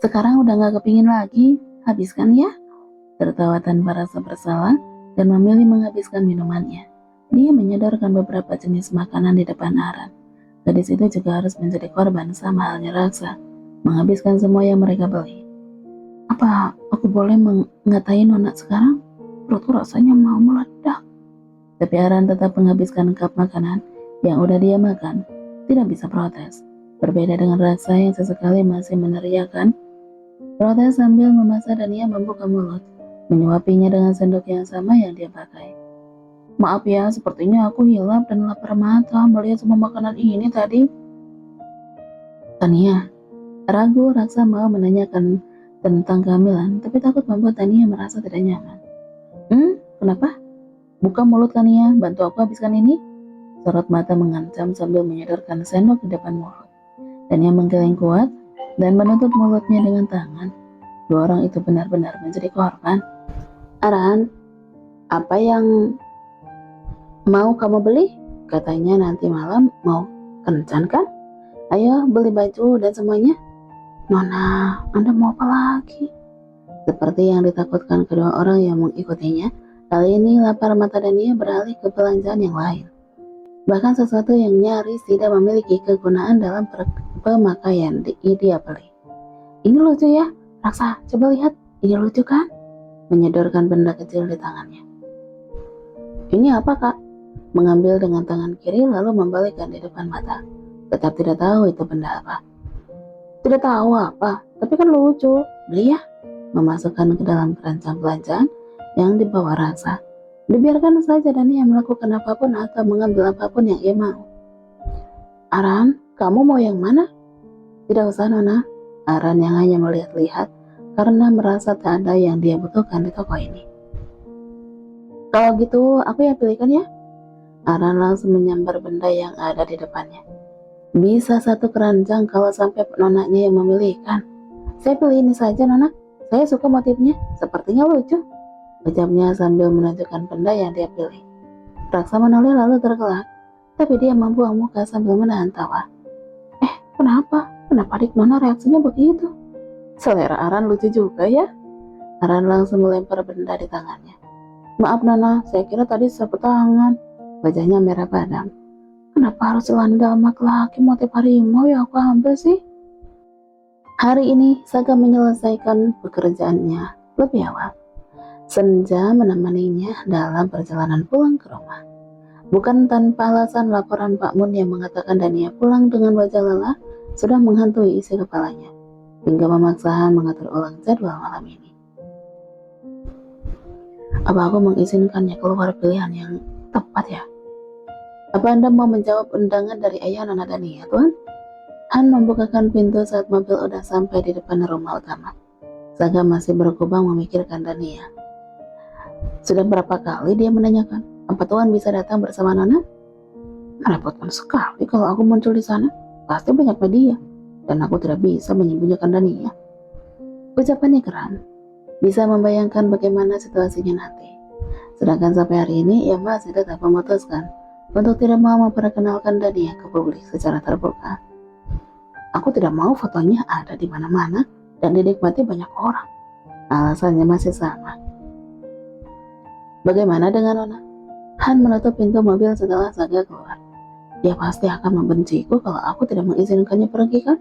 Sekarang udah gak kepingin lagi, habiskan ya. Tertawa tanpa rasa bersalah dan memilih menghabiskan minumannya. Dia menyodorkan beberapa jenis makanan di depan Aran. Gadis itu juga harus menjadi korban sama halnya Raksa, menghabiskan semua yang mereka beli. Apa aku boleh mengatai Nona sekarang? Perutku rasanya mau meledak. Tapi Aran tetap menghabiskan cup makanan yang udah dia makan. Tidak bisa protes. Berbeda dengan Raksa yang sesekali masih meneriakan protes sambil memasak dan ia membuka mulut, menyuapinya dengan sendok yang sama yang dia pakai. Maaf ya, sepertinya aku hilap dan lapar mata melihat semua makanan ini tadi. Tania, ragu Raksa mau menanyakan tentang kehamilan, tapi takut membuat Tania merasa tidak nyaman. Kenapa? Buka mulut Tania, bantu aku habiskan ini. Sorot mata mengancam sambil menyodorkan sendok di depan mulut. Tania menggeleng kuat dan menutup mulutnya dengan tangan. Dua orang itu benar-benar menjadi korban. Aran, apa yang mau kamu beli? Katanya nanti malam mau kencan kan? Ayo beli baju dan semuanya. Nona, Anda mau apa lagi? Seperti yang ditakutkan kedua orang yang mengikutinya, kali ini lapar mata Dania beralih ke belanjaan yang lain. Bahkan sesuatu yang nyaris tidak memiliki kegunaan dalam pemakaian dia beli. Ini lucu ya, Raksa, coba lihat, ini lucu kan? Menyodorkan benda kecil di tangannya. Ini apa kak? Mengambil dengan tangan kiri lalu membalikkan di depan mata. Tetap tidak tahu itu benda apa. Tidak tahu apa, tapi kan lucu. Beli ya? Memasukkan ke dalam keranjang belanjaan yang dibawa Raksa. Dibiarkan saja Dania melakukan apapun atau mengambil apapun yang ia mau. Aran, kamu mau yang mana? Tidak usah Nona. Aran yang hanya melihat-lihat karena merasa tak ada yang dia butuhkan di toko ini. Kalau gitu, aku yang pilihkan ya. Aran langsung menyambar benda yang ada di depannya. Bisa satu keranjang kalau sampai nonanya yang memilihkan. Saya pilih ini saja Nona. Saya suka motifnya, sepertinya lucu. Ucapnya sambil menunjukkan benda yang dia pilih. Raksa menoleh lalu tergelak, tapi dia membuang muka sambil menahan tawa. Kenapa? Kenapa adik Nona reaksinya begitu? Selera Aran lucu juga ya. Aran langsung melempar benda di tangannya. Maaf Nona, saya kira tadi sapu tangan. Wajahnya merah padam. Kenapa harus celana dalam laki-laki motif harimau yang aku ambil sih? Hari ini Saga menyelesaikan pekerjaannya lebih awal. Senja menemaninya dalam perjalanan pulang ke rumah. Bukan tanpa alasan laporan Pak Mun yang mengatakan Dania pulang dengan wajah lelah sudah menghantui isi kepalanya, hingga memaksa Han mengatur ulang jadwal malam ini. Apa aku mengizinkannya keluar pilihan yang tepat ya? Apa Anda mau menjawab undangan dari ayah Nona Dania, Tuan? Han membukakan pintu saat mobil udah sampai di depan rumah utama. Saga masih berkubang memikirkan Dania. Sudah berapa kali dia menanyakan, apa Tuan bisa datang bersama Nona? Merepotkan sekali kalau aku muncul di sana. Pasti banyak media, dan aku tidak bisa menyembunyikan Dania. Ucapannya keren, bisa membayangkan bagaimana situasinya nanti. Sedangkan sampai hari ini, ia masih tetap memutuskan untuk tidak mau memperkenalkan Dania ke publik secara terbuka. Aku tidak mau fotonya ada di mana-mana dan dinikmati banyak orang. Alasannya masih sama. Bagaimana dengan Nona? Han menutup pintu mobil setelah Saga keluar. Dia pasti akan membenciku kalau aku tidak mengizinkannya pergi kan?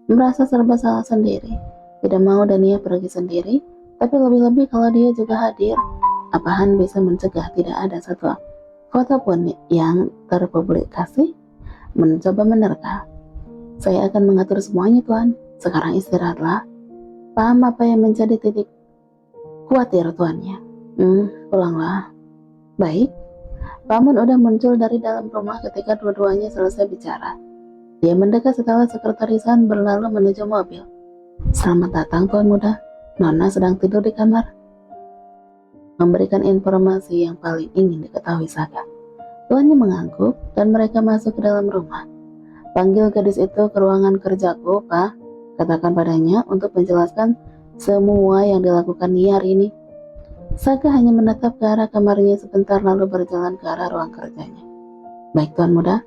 Merasa serba salah sendiri. Tidak mau Dania pergi sendiri, tapi lebih-lebih kalau dia juga hadir. Apa Han bisa mencegah tidak ada satu foto pun yang terpublikasi? Mencoba menerka. Saya akan mengatur semuanya Tuan. Sekarang istirahatlah. Paham apa yang menjadi titik khawatir tuannya? Pulanglah. Baik. Pamun udah muncul dari dalam rumah ketika dua-duanya selesai bicara. Dia mendekat setelah sekretarisan berlalu menuju mobil. Selamat datang Tuan Muda. Nona sedang tidur di kamar. Memberikan informasi yang paling ingin diketahui Saga. Tuannya mengangguk dan mereka masuk ke dalam rumah. Panggil gadis itu ke ruangan kerjaku, Pak. Katakan padanya untuk menjelaskan semua yang dilakukan dia hari ini. Saga hanya menatap ke arah kamarnya sebentar lalu berjalan ke arah ruang kerjanya. Baik Tuan Muda.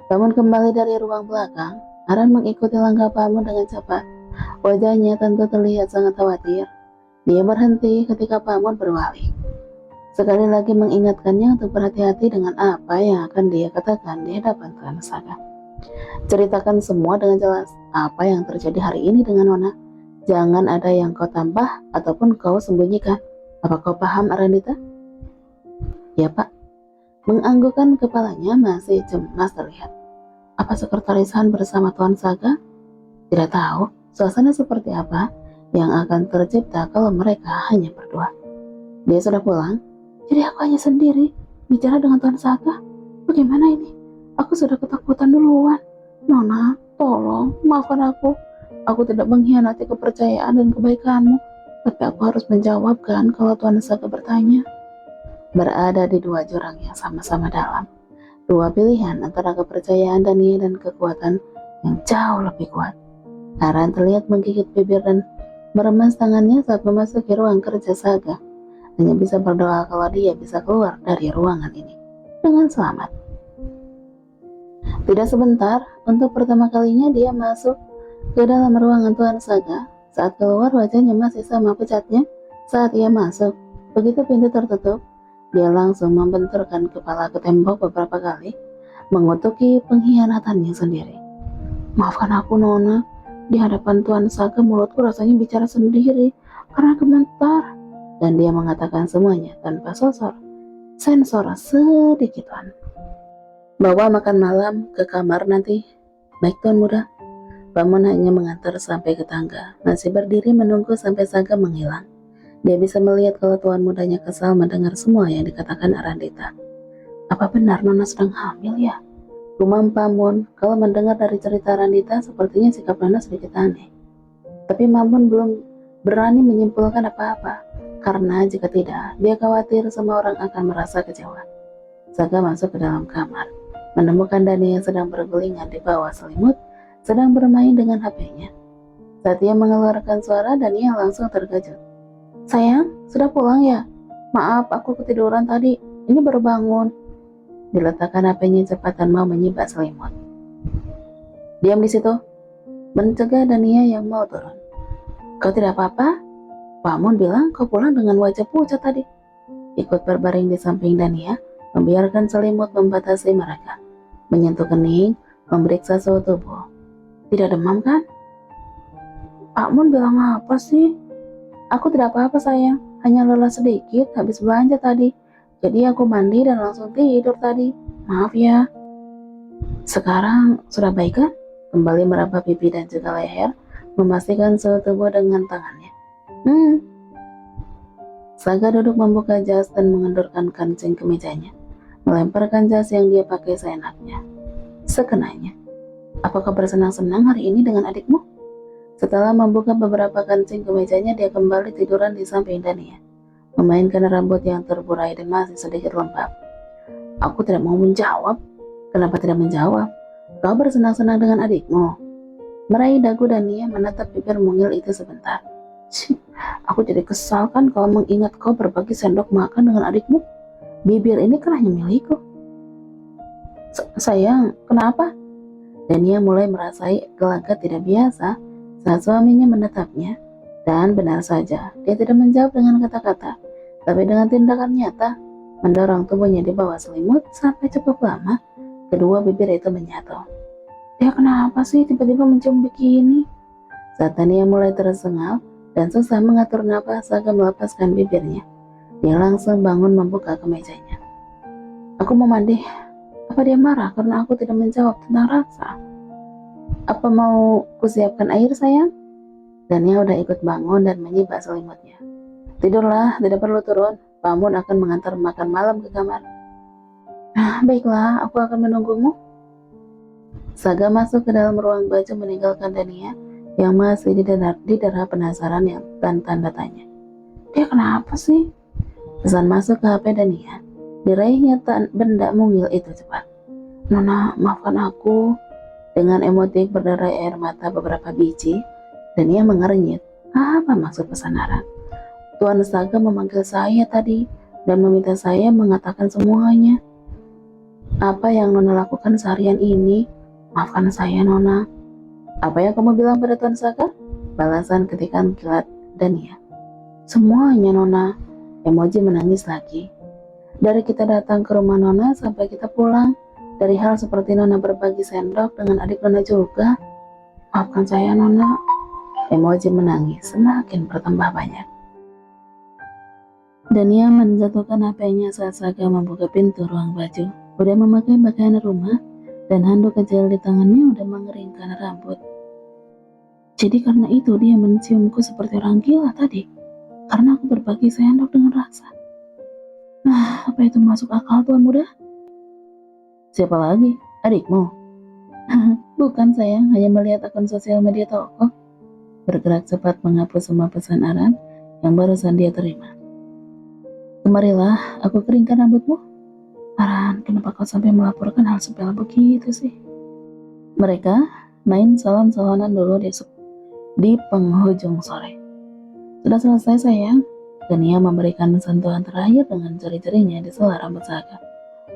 Pamun kembali dari ruang belakang. Aran mengikuti langkah Pamun dengan cepat. Wajahnya tentu terlihat sangat khawatir. Dia berhenti ketika Pak Mun berwalik. Sekali lagi mengingatkannya untuk berhati-hati dengan apa yang akan dia katakan di hadapan Tuan Saga. Ceritakan semua dengan jelas apa yang terjadi hari ini dengan Nona. Jangan ada yang kau tambah ataupun kau sembunyikan. Apa kau paham, Arandita? Ya, Pak. Menganggukkan kepalanya masih cemas terlihat. Apa Sekretaris Han bersama Tuan Saga? Tidak tahu suasana seperti apa yang akan tercipta kalau mereka hanya berdua. Dia sudah pulang, jadi aku hanya sendiri bicara dengan Tuan Saga. Bagaimana ini? Aku sudah ketakutan duluan. Nona, tolong maafkan aku. Aku tidak mengkhianati kepercayaan dan kebaikanmu, tapi aku harus menjawabkan kalau Tuan Saga bertanya. Berada di dua jurang yang sama-sama dalam. Dua pilihan antara kepercayaan Dania dan kekuatan yang jauh lebih kuat. Aran terlihat menggigit bibir dan meremas tangannya saat memasuki ruang kerja Saga. Hanya bisa berdoa kalau dia bisa keluar dari ruangan ini dengan selamat. Tidak sebentar, untuk pertama kalinya dia masuk ke dalam ruangan Tuan Saga. Saat keluar wajahnya masih sama pucatnya saat ia masuk. Begitu pintu tertutup, dia langsung membenturkan kepala ke tembok beberapa kali, mengutuki pengkhianatannya sendiri. Maafkan aku, Nona. Di hadapan Tuan Saga mulutku rasanya bicara sendiri karena gemetar. Dan dia mengatakan semuanya tanpa sensor sedikitpun. Bawa makan malam ke kamar nanti. Baik, Tuan Muda. Pamun hanya mengantar sampai ke tangga, masih berdiri menunggu sampai Saga menghilang. Dia bisa melihat kalau Tuan Mudanya kesal mendengar semua yang dikatakan Arandita. Apa benar Nona sedang hamil ya? Gumam Pamun, kalau mendengar dari cerita Arandita sepertinya sikap Nona sedikit aneh. Tapi Pamun belum berani menyimpulkan apa-apa, karena jika tidak, dia khawatir semua orang akan merasa kecewa. Saga masuk ke dalam kamar, menemukan Dani yang sedang bergulingan di bawah selimut, sedang bermain dengan HP-nya. Saat ia mengeluarkan suara, Dania langsung terkejut. Sayang, sudah pulang ya? Maaf, aku ketiduran tadi. Ini baru bangun. Diletakkan HP-nya cepat dan mau menyibak selimut. Diam di situ. Mencegah Dania yang mau turun. Kau tidak apa-apa? Pak Mun bilang kau pulang dengan wajah pucat tadi. Ikut berbaring di samping Dania, membiarkan selimut membatasi mereka. Menyentuh kening, memeriksa suhu tubuh. Tidak demam kan? Pak Mun bilang apa sih? Aku tidak apa-apa sayang, hanya lelah sedikit habis belanja tadi. Jadi aku mandi dan langsung tidur tadi. Maaf ya. Sekarang sudah baik kan? Kembali meraba pipi dan juga leher, memastikan suhu tubuh dengan tangannya. Saga duduk membuka jas dan mengendurkan kancing kemejanya, melemparkan jas yang dia pakai seenaknya, sekenanya. Apakah bersenang-senang hari ini dengan adikmu? Setelah membuka beberapa kancing kemejanya, dia kembali tiduran di samping Dania, memainkan rambut yang terburai dan masih sedikit lembab. Aku tidak mau menjawab. Kenapa tidak menjawab? Kau bersenang-senang dengan adikmu. Meraih dagu Dania menatap bibir mungil itu sebentar. Aku jadi kesal kan kalau mengingat kau berbagi sendok makan dengan adikmu. Bibir ini kan hanya milikku. Sayang, kenapa? Dania mulai merasai gelagat tidak biasa saat suaminya menatapnya, dan benar saja, dia tidak menjawab dengan kata-kata, tapi dengan tindakan nyata, mendorong tubuhnya di bawah selimut sampai cukup lama, kedua bibir itu menyatu. Dia kenapa sih tiba-tiba mencium begini? Saat Dania mulai tersengal dan susah mengatur napas agar melepaskan bibirnya, dia langsung bangun membuka kemejanya. Aku mau mandi. Apa dia marah karena aku tidak menjawab tentang rasa? Apa mau kusiapkan air sayang? Dania udah ikut bangun dan menyibak selimutnya. Tidurlah, tidak perlu turun. Pak Mun akan mengantar makan malam ke kamar. Baiklah, aku akan menunggumu. Saga masuk ke dalam ruang baju meninggalkan Dania yang masih didera penasaran dan tanda tanya. Dia kenapa sih? Pesan masuk ke HP Dania. Diraihnya benda mungil itu cepat. Nona, maafkan aku. Dengan emotik berderai air mata beberapa biji, dan ia mengernyit. Apa maksud pesan Aran? Tuan Saga memanggil saya tadi dan meminta saya mengatakan semuanya. Apa yang Nona lakukan seharian ini? Maafkan saya, Nona. Apa yang kamu bilang pada Tuan Saga? Balasan ketikan kilat Dania. Semuanya Nona. Emoji menangis lagi. Dari kita datang ke rumah Nona sampai kita pulang, dari hal seperti Nona berbagi sendok dengan adik Nona juga. Maafkan saya Nona. Emoji menangis semakin bertambah banyak. Dania menjatuhkan HP-nya saat Saga membuka pintu ruang baju. Udah memakai pakaian rumah dan handuk kecil di tangannya udah mengeringkan rambut. Jadi karena itu dia menciumku seperti orang gila tadi. Karena aku berbagi sendok dengan rasa. Nah, apa itu masuk akal tuan muda? Siapa lagi? Adikmu? Bukan sayang, hanya melihat akun sosial media toko. Bergerak cepat menghapus semua pesan Aran yang barusan dia terima. Kemarilah, aku keringkan rambutmu. Aran, kenapa kau sampai melaporkan hal sepele begitu sih? Mereka main salon-salonan dulu di penghujung sore. Sudah selesai sayang. Dania memberikan sentuhan terakhir dengan jari-jarinya di sela rambut Saga.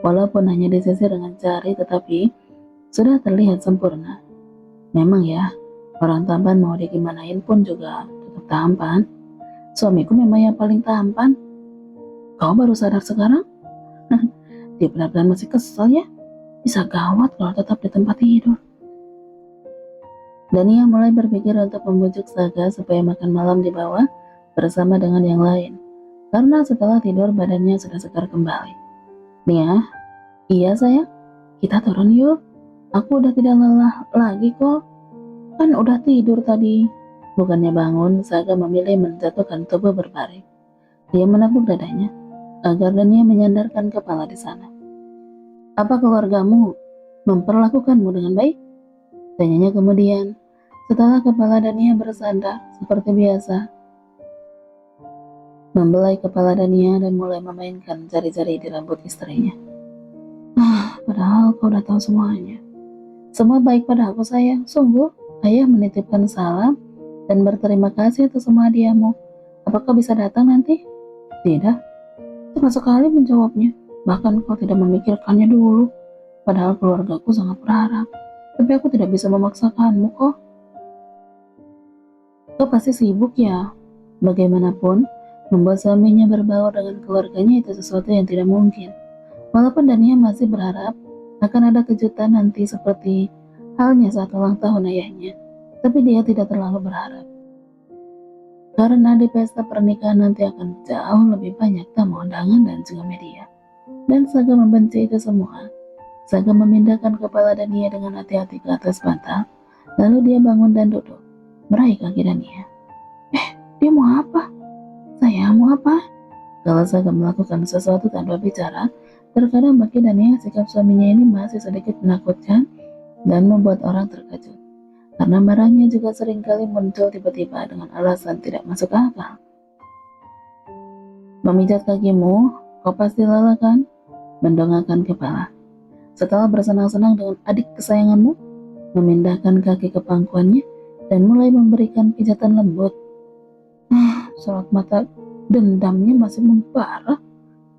Walaupun hanya disisir dengan jari, tetapi sudah terlihat sempurna. Memang ya, orang tampan mau digimanain pun juga tetap tampan. Suamiku memang yang paling tampan. Kau baru sadar sekarang? Dia benar-benar masih kesel ya. Bisa gawat kalau tetap di tempat tidur. Dania mulai berpikir untuk membujuk Saga supaya makan malam di bawah bersama dengan yang lain. Karena setelah tidur badannya sudah segar kembali. Nia, iya sayang, kita turun yuk. Aku udah tidak lelah lagi kok. Kan udah tidur tadi. Bukannya bangun, Saga memilih menjatuhkan tubuh berbaring. Dia menepuk dadanya agar Dania menyandarkan kepala di sana. Apa keluargamu memperlakukanmu dengan baik? Tanyanya kemudian, setelah kepala Dania bersandar seperti biasa. Membelai kepala Dania dan mulai memainkan jari-jari di rambut istrinya. Padahal kau udah tahu semuanya. Semua baik pada aku sayang, sungguh. Ayah menitipkan salam dan berterima kasih atas semua hadiahmu. Apakah bisa datang nanti? Tidak. Cepat sekali menjawabnya. Bahkan kau tidak memikirkannya dulu. Padahal keluargaku sangat berharap. Tapi aku tidak bisa memaksakanmu kok. Kau pasti sibuk ya. Bagaimanapun, membuat suaminya berbaur dengan keluarganya itu sesuatu yang tidak mungkin. Walaupun Dania masih berharap akan ada kejutan nanti seperti halnya saat ulang tahun ayahnya. Tapi dia tidak terlalu berharap. Karena di pesta pernikahan nanti akan jauh lebih banyak tamu undangan dan juga media. Dan Saga membenci itu semua. Saga memindahkan kepala Dania dengan hati-hati ke atas bantal. Lalu dia bangun dan duduk, meraih kaki Dania. Dia mau apa? Saya mau apa? Kalau Saga melakukan sesuatu tanpa bicara, terkadang bagi Dania sikap suaminya ini masih sedikit menakutkan dan membuat orang terkejut. Karena marahnya juga seringkali muncul tiba-tiba dengan alasan tidak masuk akal. Memijat kakimu, kau pasti lelah kan? Mendongakkan kepala. Setelah bersenang-senang dengan adik kesayanganmu, memindahkan kaki ke pangkuannya dan mulai memberikan pijatan lembut. Sorot mata dendamnya masih membara.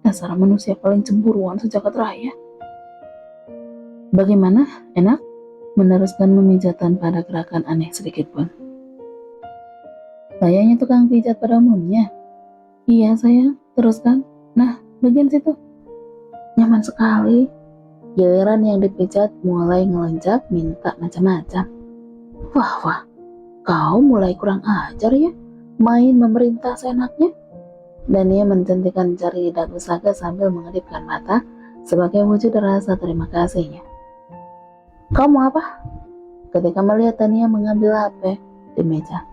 Dasar manusia paling cemburuan sejagat raya. Bagaimana? Enak? Meneruskan memijat tanpa ada gerakan aneh sedikit pun. Kayaknya tukang pijat pada umumnya. Iya sayang, teruskan. Nah, bagian situ. Nyaman sekali. Giliran yang dipijat mulai ngelonjak minta macam-macam. Wah, kau mulai kurang ajar ya. Main memerintah seenaknya. Dania menjentikan jari di dagu Saga sambil mengedipkan mata sebagai wujud rasa terima kasihnya. Kau mau apa? Ketika melihat Dania mengambil HP di meja.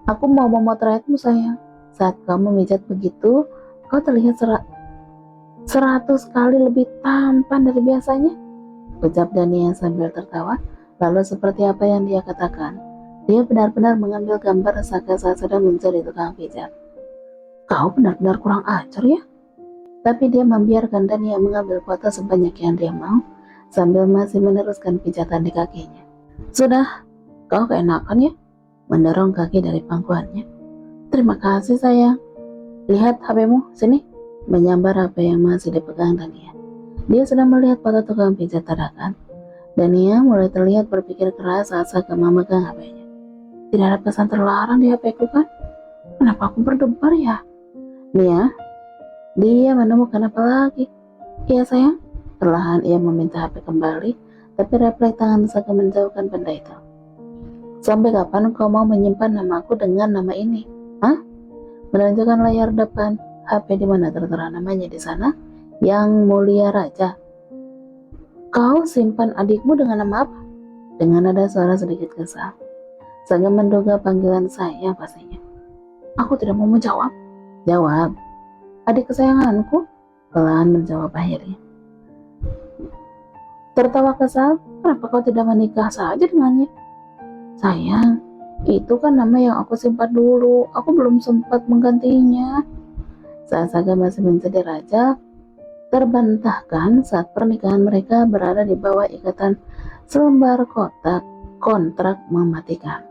Aku mau memotretmu sayang. Saat kau memijat begitu, kau terlihat 100 kali lebih tampan dari biasanya. Ucap Dania sambil tertawa. Lalu seperti apa yang dia katakan, dia benar-benar mengambil gambar Saga saat sedang menjadi tukang pijat. Kau benar-benar kurang ajar ya. Tapi dia membiarkan Dania mengambil foto sebanyak yang dia mau, sambil masih meneruskan pijatan di kakinya. Sudah, kau keenakan ya? Mendorong kaki dari pangkuannya. Terima kasih sayang. Lihat HP-mu, sini. Menyambar HP yang masih dipegang Dania. Dia sedang melihat foto tukang pijat dadakan. Dania mulai terlihat berpikir keras saat Saga memegang HP-nya. Tidak ada pesan terlarang di HP ku kan? Kenapa aku berdebar ya? Nia, dia menemukan apa lagi? Iya sayang. Perlahan ia meminta HP kembali, tapi refleks tangan Saga menjauhkan benda itu. Sampai kapan kau mau menyimpan namaku dengan nama ini? Hah? Menunjukkan layar depan HP di mana tertera namanya di sana, Yang Mulia Raja. Kau simpan adikmu dengan nama apa? Dengan ada suara sedikit kesal. Saga menduga panggilan sayang pastinya. Aku tidak mau menjawab. Jawab. Adik kesayanganku. Pelan menjawab akhirnya. Tertawa kesal, kenapa kau tidak menikah saja dengannya? Sayang, itu kan nama yang aku simpan dulu. Aku belum sempat menggantinya. Saat Saga masih menjadi raja, terbantahkan saat pernikahan mereka berada di bawah ikatan selembar kotak kontrak mematikan.